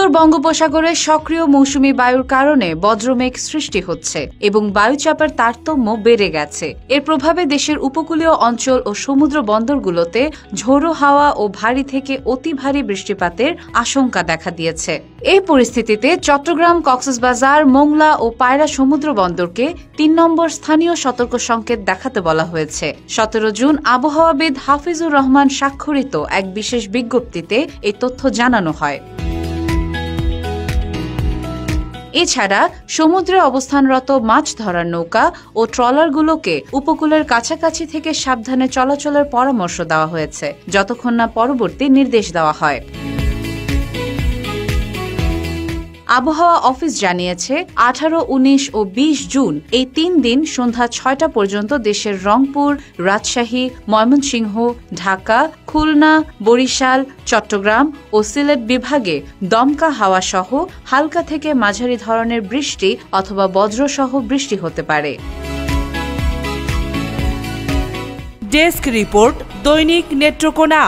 উত্তর বঙ্গোপসাগরে সক্রিয় মৌসুমী বায়ুর কারণে বজ্রমেঘ সৃষ্টি হচ্ছে এবং বায়ুচাপের তারতম্য বেড়ে গেছে। এর প্রভাবে দেশের উপকূলীয় অঞ্চল ও সমুদ্র বন্দরগুলোতে ঝোড়ো হাওয়া ও ভারী থেকে অতি ভারী বৃষ্টিপাতের আশঙ্কা দেখা দিয়েছে। এই পরিস্থিতিতে চট্টগ্রাম, কক্সবাজার, মোংলা ও পায়রা সমুদ্র বন্দরকে ৩ নম্বর স্থানীয় সতর্ক সংকেত দেখাতে বলা হয়েছে। ১৭ জুন আবহাওয়াবিদ হাফিজুর রহমান স্বাক্ষরিত এক বিশেষ বিজ্ঞপ্তিতে এই তথ্য জানানো হয়। এছাড়া সমুদ্রে অবস্থানরত মাছ ধরার নৌকা ও ট্রলারগুলোকে উপকূলের কাছাকাছি থেকে সাবধানে চলাচলের পরামর্শ দেওয়া হয়েছে, যতক্ষণ না পরবর্তী নির্দেশ দেওয়া হয়। আবহাওয়া অফিস জানিয়েছে ১৮, ১৯ ও ২০ জুন এই ৩ দিন সন্ধ্যা ৬টা পর্যন্ত দেশের রংপুর, রাজশাহী, ময়মনসিংহ, ঢাকা, খুলনা, বরিশাল, চট্টগ্রাম ও সিলেট বিভাগে দমকা হাওয়া সহ হালকা থেকে মাঝারি ধরনের বৃষ্টি অথবা বজ্রসহ বৃষ্টি হতে পারে। ডেস্ক রিপোর্ট, দৈনিক নেত্রকোনা।